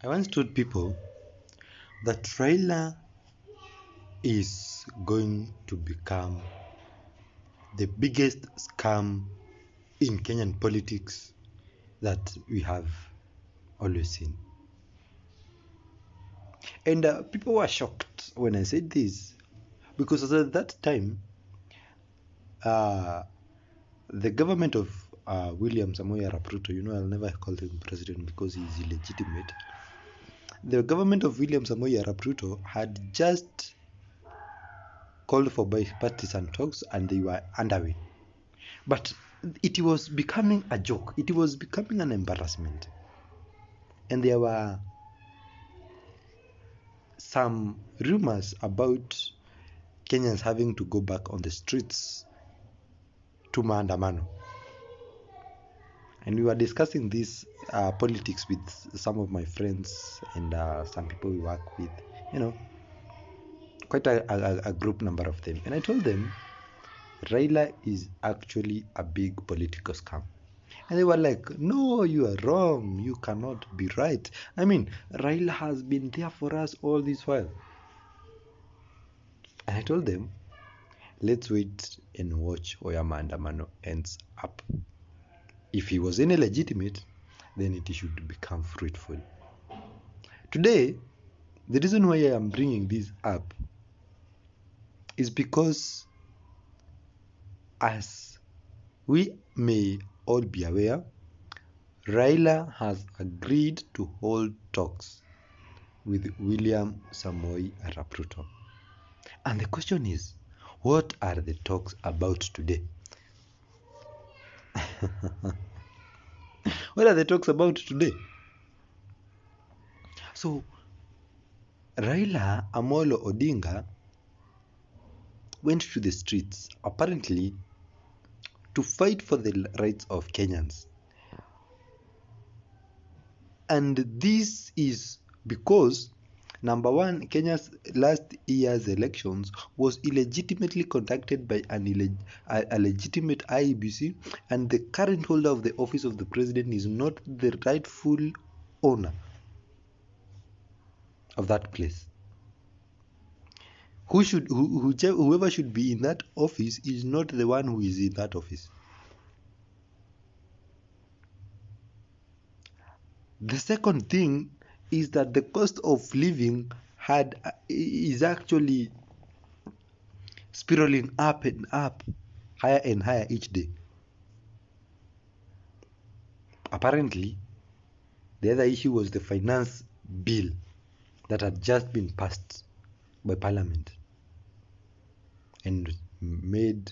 I once told people that Raila is going to become the biggest scam in Kenyan politics that we have always seen. And people were shocked when I said this, because at that time, the government of William Samoei Arap Ruto, I'll never call him president because he's illegitimate. The government of William Samoei Arap Ruto had just called for bipartisan talks and they were underway. But it was becoming a joke. It was becoming an embarrassment. And there were some rumors about Kenyans having to go back on the streets to maandamano. And we were discussing this politics with some of my friends and some people we work with, quite a group number of them. And I told them, Raila is actually a big political scam. And they were like, no, you are wrong. You cannot be right. I mean, Raila has been there for us all this while. And I told them, let's wait and watch where maandamano ends up. If he was illegitimate, then it should become fruitful. Today, the reason why I am bringing this up is because, as we may all be aware, Raila has agreed to hold talks with William Samoei Arap Ruto. And the question is, what are the talks about today? What are the talks about today? So, Raila Amolo Odinga went to the streets, apparently, to fight for the rights of Kenyans. And this is because, number one, Kenya's last year's elections was illegitimately conducted by a legitimate IEBC, and the current holder of the office of the president is not the rightful owner of that place. Whoever should be in that office is not the one who is in that office. The second thing is that the cost of living is actually spiraling up and up, higher and higher each day. Apparently, the other issue was the finance bill that had just been passed by Parliament and made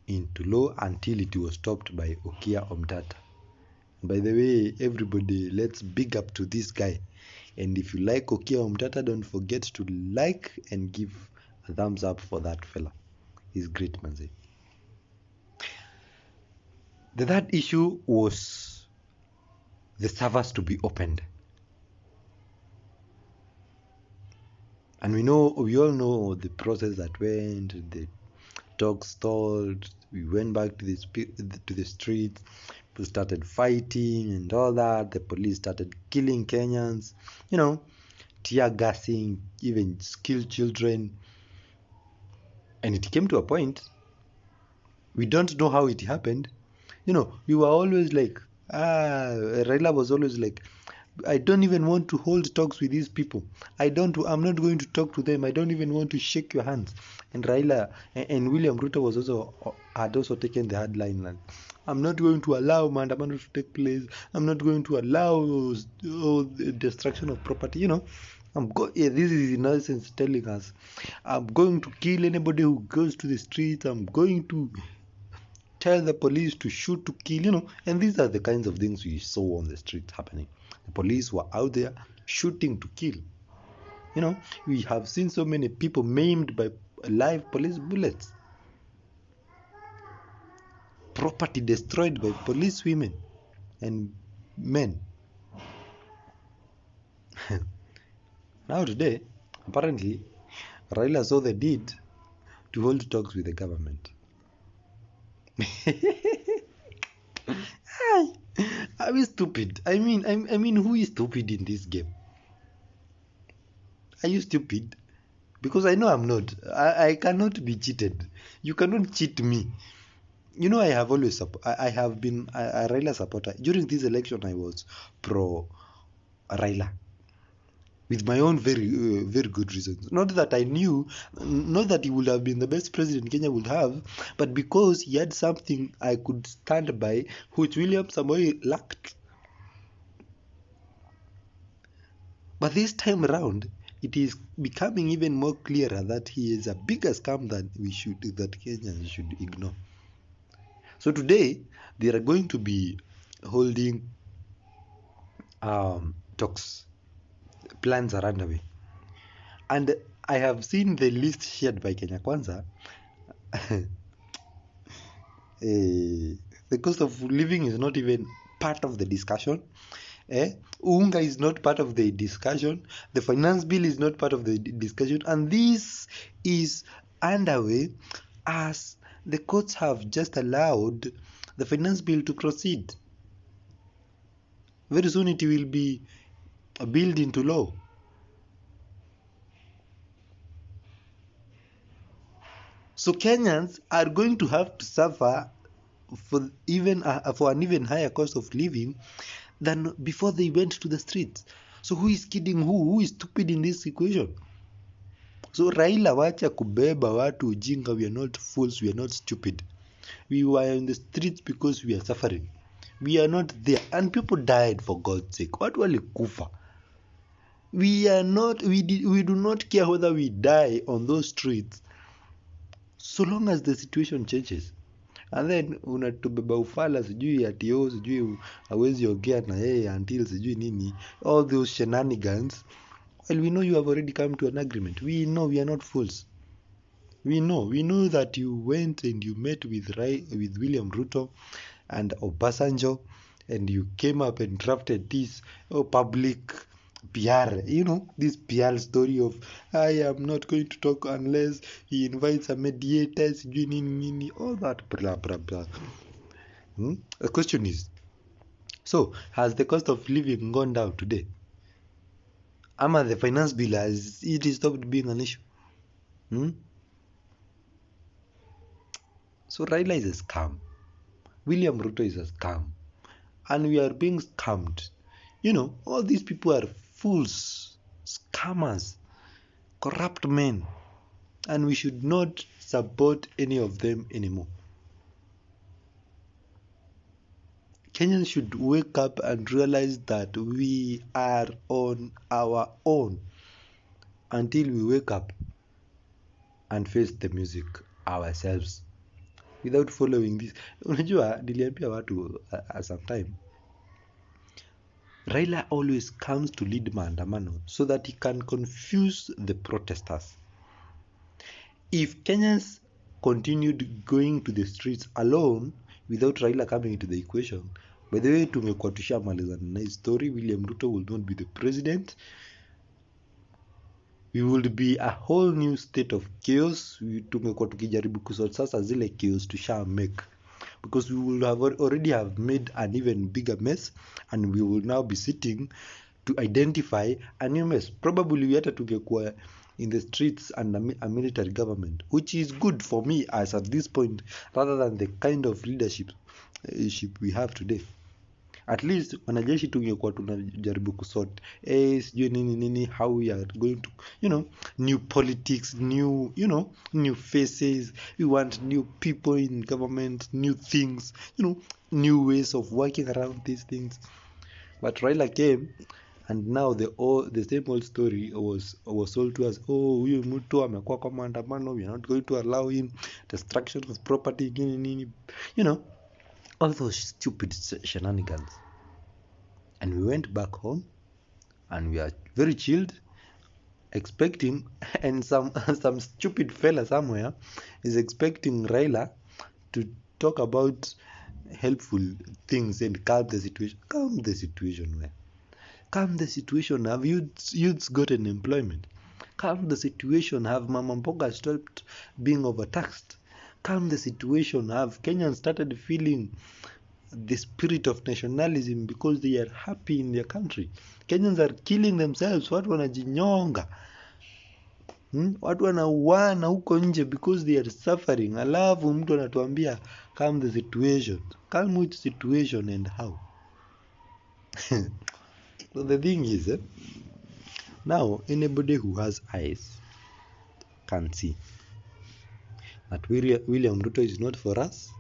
into law until it was stopped by Okia Omtata. By the way, everybody, let's big up to this guy. And if you like Okia Omtata, don't forget to like and give a thumbs up for that fella. He's great, manze. The third issue was the servers to be opened. And we all know the process that went. The talks stalled. We went back to the streets. People started fighting and all that. The police started killing Kenyans, tear gassing, even skilled children. And it came to a point, we don't know how it happened. We were always like, Raila was always like, I don't even want to hold talks with these people. I'm not going to talk to them. I don't even want to shake your hands. And Raila and William Ruto had also taken the hard line. Like, I'm not going to allow maandamano to take place. I'm not going to allow the destruction of property. This is in essence telling us, I'm going to kill anybody who goes to the streets. I'm going to tell the police to shoot to kill, and these are the kinds of things we saw on the streets happening. The police were out there shooting to kill. We have seen so many people maimed by live police bullets, property destroyed by police women and men. Now today, apparently, Raila saw the need to hold talks with the government. Are we stupid? I mean, who is stupid in this game? Are you stupid? Because I know I'm not. I cannot be cheated. You cannot cheat me. You know, I have always I have been a Raila supporter. During this election, I was pro Raila with my own very good reasons. Not that I knew, not that he would have been the best president Kenya would have, but because he had something I could stand by, which William Samoei lacked. But this time around, it is becoming even more clearer that he is a bigger scam that Kenyans should ignore. So today they are going to be holding talks. Plans are underway, and I have seen the list shared by Kenya Kwanza. The cost of living is not even part of the discussion. Unga is not part of the discussion. The finance bill is not part of the discussion, and this is underway as the courts have just allowed the finance bill to proceed. Very soon it will be built into law. So Kenyans are going to have to suffer for an even higher cost of living than before they went to the streets. So who is kidding who? Who is stupid in this equation? So Raila, wacha kubeba watu ujinga. We are not fools, we are not stupid. We were in the streets because we are suffering. We are not there, and people died, for God's sake. Watu walikufa. We do not care whether we die on those streets, so long as the situation changes. And then unatubeba ufala sijui atio sijui hawezi ongea na yeye until sijui nini, all those shenanigans. Well, we know you have already come to an agreement. We know, we are not fools. We know that you went and you met with William Ruto and Obasanjo, and you came up and drafted this public PR, this PR story of I am not going to talk unless he invites a mediator, all that blah blah blah. The question is, so has the cost of living gone down today? Ama the finance bill has it stopped being an issue? So Raila is a scam. William Ruto is a scam. And we are being scammed. All these people are fools, scammers, corrupt men. And we should not support any of them anymore. Kenyans should wake up and realize that we are on our own until we wake up and face the music ourselves without following this. Unajua, niliambia watu sometime, Raila always comes to lead maandamano so that he can confuse the protesters. If Kenyans continued going to the streets alone without Raila coming into the equation, by the way, tumekuwa tushamalizana na story. William Ruto will not be the president. We would be a whole new state of chaos. Tumekuwa tukijaribu kusort sasa zile chaos tusha make, because we will already have made an even bigger mess, and we will now be sitting to identify a new mess. Probably we hata tungekuwa in the streets and a military government, which is good for me as at this point, rather than the kind of leadership we have today. At least wanajeshi tungekuwa tunajaribu kusort sijui nini, how we are going to, new politics, new faces. We want new people in government, new things, new ways of working around these things. But Raila came, and now the same old story was sold to us. Huyu mtu amekuwa kwa maandamano, we are not going to allow him, destruction of property, all those stupid shenanigans. And we went back home, and we are very chilled, expecting, and some stupid fella somewhere is expecting Raila to talk about helpful things and calm the situation. Calm the situation where? Calm the situation. Have youths gotten employment? Calm the situation. Have Mama Mboga stopped being overtaxed? Calm the situation. Have Kenyans started feeling the spirit of nationalism because they are happy in their country? Kenyans are killing themselves. Watu wanajinyonga. Watu wanauana huko nje because they are suffering, alafu mtu anatuambia calm the situation. Calm which situation and how? So the thing is, now anybody who has eyes can see that William Ruto is not for us.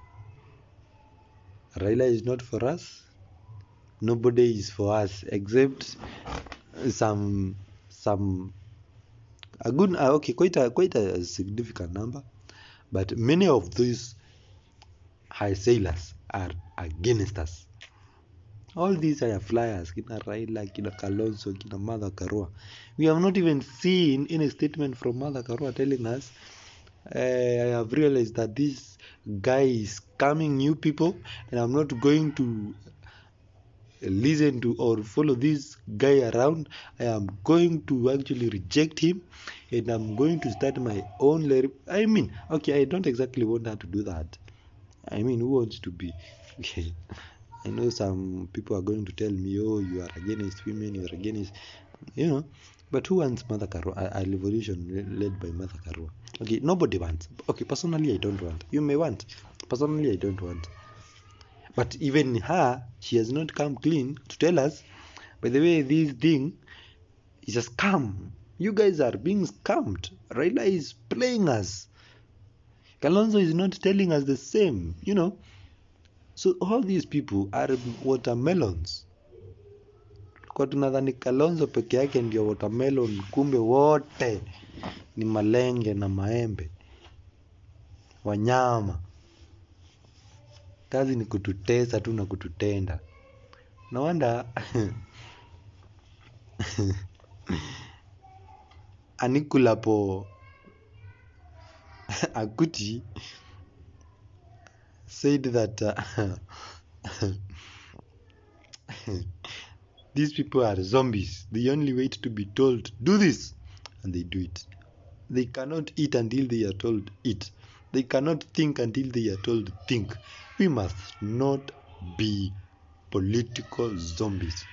Raila is not for us. Nobody is for us except some a good okay, quite a significant number, but many of these high sailors are against us. All these are flyers, kina Raila, kina Kalonzo, kina Martha Karua. We have not even seen any statement from Martha Karua telling us, I have realized that this guy is scamming new people, and I'm not going to listen to or follow this guy around. I am going to actually reject him, and I'm going to start my own. I mean, okay, I don't exactly want her to do that. I mean, who wants to be? Okay. I know some people are going to tell me, oh, you are against women, you are against, but who wants Martha Karua, a revolution led by Martha Karua? Okay, nobody wants. Okay, personally, I don't want. You may want. Personally, I don't want. But even her, she has not come clean to tell us, by the way, this thing is a scam. You guys are being scammed. Raila is playing us. Kalonzo is not telling us the same, So all these people are watermelons. Kwa tunadhani Kalonzo peke yake ndio watermelon, kumbe wote ni malenge na maembe. Wanyama. Kazi ni kututesa tu na kututenda. No wonder Anikulapo Akuti said that these people are zombies. The only way to be told, do this, and they do it. They cannot eat until they are told eat. They cannot think until they are told think. We must not be political zombies.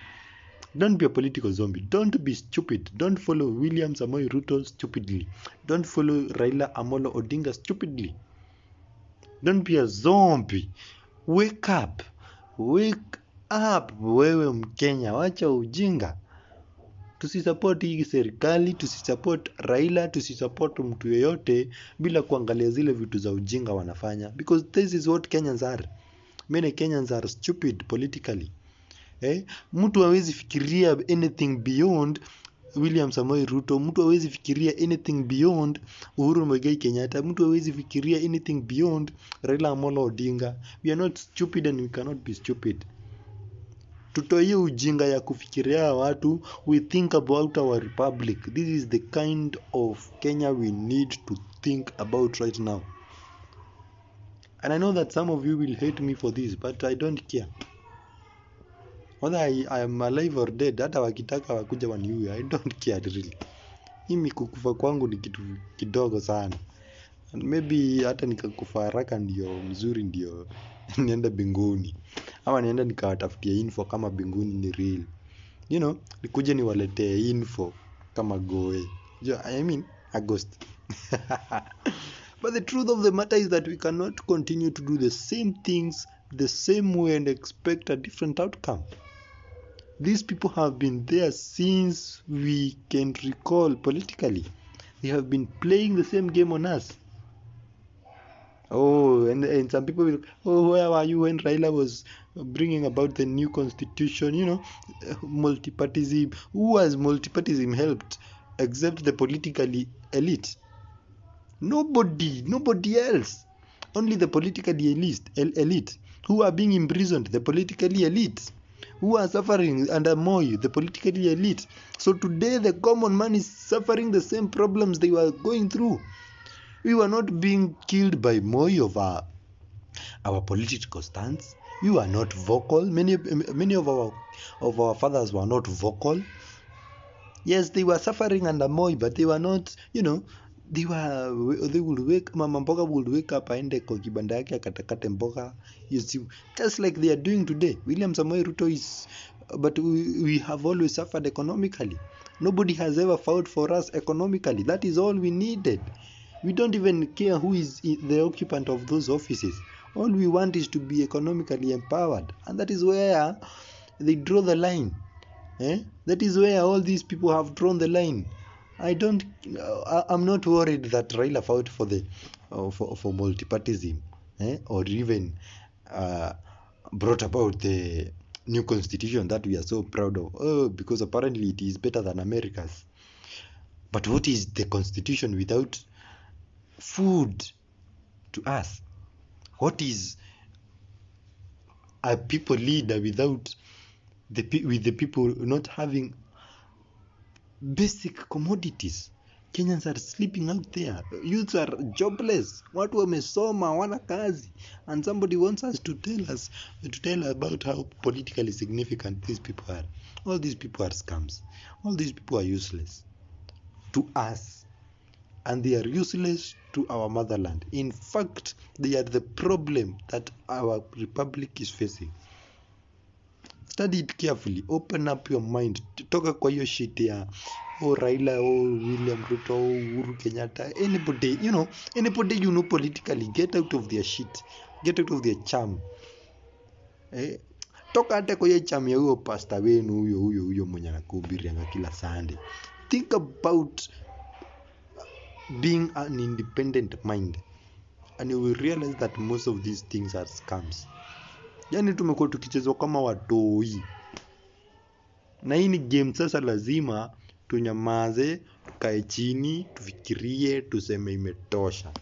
Don't be a political zombie. Don't be stupid. Don't follow William Samoei Ruto stupidly. Don't follow Raila Amolo Odinga stupidly. Don't be a zombie. Wake up. Wake up, wewe Mkenya. Wacha ujinga. Tusisupport hii serikali, tusisupport Raila, tusisupport mtu yeyote bila kuangalia zile vitu za ujinga wanafanya. Because this is what Kenyans are. Many Kenyans are stupid politically. Mtu hawezi fikiria anything beyond William Samoei Ruto. Mtu hawezi fikiria anything beyond Uhuru Muigai Kenyatta. Mtu hawezi fikiria anything beyond Raila Amolo Odinga. We are not stupid and we cannot be stupid. Tutoe ujinga ya kufikiria watu. We think about our republic. This is the kind of Kenya we need to think about right now. And I know that some of you will hate me for this, but I don't care. Whether I am alive or dead, hata wakitaka wakuja waniue, I don't care really. Mimi kukufa kwangu ni kitu kidogo sana. And maybe hata nikakufa haraka ndio mzuri, ndio nienda binguni. Ama nienda nikawatafutia info kama binguni ni real. Nikuje niwaletee info kama goe. I mean, August. But the truth of the matter is that we cannot continue to do the same things the same way and expect a different outcome. These people have been there since we can recall politically. They have been playing the same game on us. Oh, and some people will, where were you when Raila was bringing about the new constitution, multipartyism? Who has multipartyism helped except the politically elite? Nobody else. Only the politically elite who are being imprisoned, the politically elite who are suffering under Moi, the politically elite. So today the common man is suffering the same problems they were going through. We were not being killed by Moi over our political stance. We were not vocal. Many of our fathers were not vocal. Yes, they were suffering under Moi, but they were not, they would wake, mama mboga would wake up aende kwa kibanda yake akatakate mboga, just like they are doing today. William Samoei Ruto is but we have always suffered economically. Nobody has ever fought for us economically. That is all we needed. We don't even care who is the occupant of those offices. All we want is to be economically empowered, and that is where they draw the line. That is where all these people have drawn the line. I'm not worried that Raila fought for the for multipartyism, or even brought about the new constitution that we are so proud of. Because apparently it is better than America's. But what is the constitution without food to us? What is a people leader without with the people not having basic commodities? Kenyans are sleeping out there. Youths are jobless. Watu wamesoma, wana kazi. And somebody wants us to tell about how politically significant these people are. All these people are scams. All these people are useless to us. And they are useless to our motherland. In fact, they are the problem that our republic is facing. Study it carefully. Open up your mind. Toka kwa hiyo shit ya Raila, William Ruto, Uhuru Kenyatta, anybody politically, get out of their shit. Get out of their charm. Toka hata kwa hiyo charm ya huyo pastor wenu huyo mwenye anakuhubirianga kila Sunday. Think about being an independent mind, and you will realize that most of these things are scams. Yani tumekuwa tukichezwa kama watoi, na hii ni game. Sasa lazima tunyamaze, tukae chini, tufikirie, tuseme imetosha.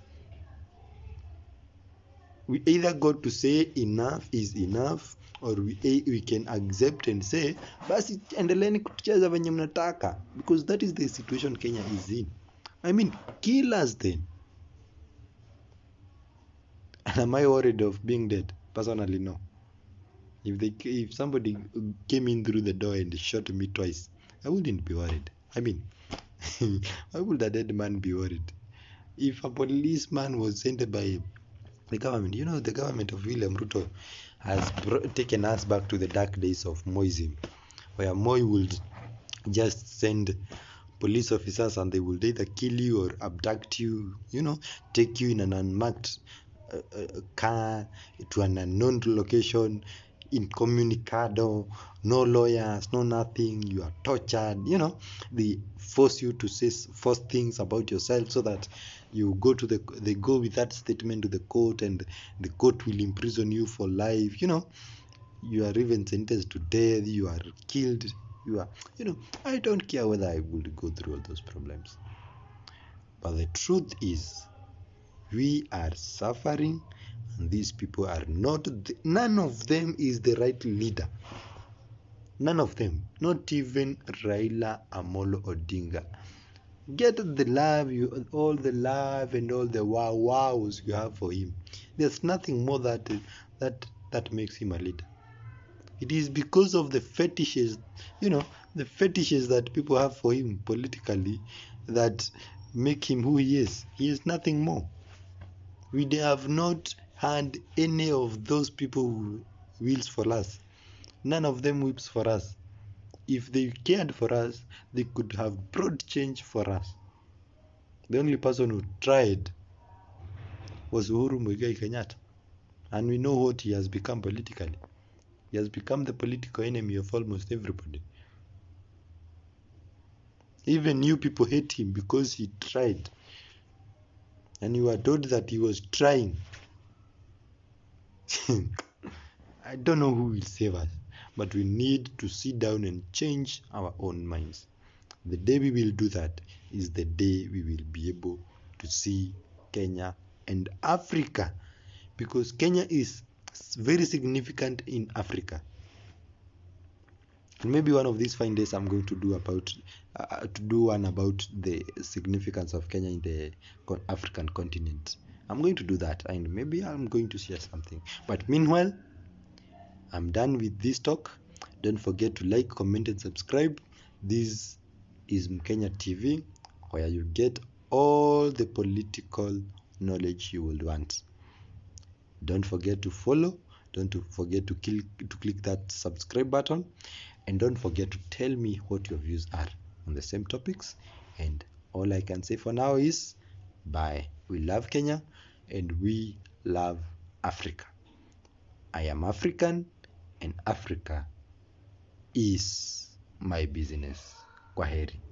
We either got to say enough is enough, or we can accept and say basi endeleeni kutucheza venye mnataka, because that is the situation Kenya is in. I mean, kill us then. And am I worried of being dead? Personally, no. If somebody came in through the door and shot me twice, I wouldn't be worried. I mean, why would a dead man be worried? If a policeman was sent by the government, the government of William Ruto has taken us back to the dark days of Moism, where Moi would just send police officers and they will either kill you or abduct you, take you in an unmarked car to an unknown location, incommunicado, no lawyers, no nothing. You are tortured. They force you to say false things about yourself so that you go to they go with that statement to the court, and the court will imprison you for life. You are even sentenced to death. You are killed. I don't care whether I will go through all those problems. But the truth is, we are suffering, and these people are not, none of them is the right leader. None of them. Not even Raila Amolo Odinga. Get the love, all the love and all the wows you have for him. There's nothing more that makes him a leader. It is because of the fetishes, the fetishes that people have for him politically that make him who he is. He is nothing more. We have not had any of those people who wills for us. None of them whips for us. If they cared for us, they could have brought change for us. The only person who tried was Uhuru Muigai Kenyatta. And we know what he has become politically. He has become the political enemy of almost everybody. Even you people hate him because he tried. And you are told that he was trying. I don't know who will save us, but we need to sit down and change our own minds. The day we will do that is the day we will be able to see Kenya and Africa, because Kenya is very significant in Africa. And maybe one of these fine days I'm going to do one about the significance of Kenya in the African continent. I'm going to do that, and maybe I'm going to share something. But meanwhile, I'm done with this talk. Don't forget to like, comment, and subscribe. This is Mkenya TV, where you get all the political knowledge you will want. Don't forget to follow. Don't forget to click that subscribe button. And don't forget to tell me what your views are on the same topics. And all I can say for now is bye. We love Kenya and we love Africa. I am African and Africa is my business. Kwaheri.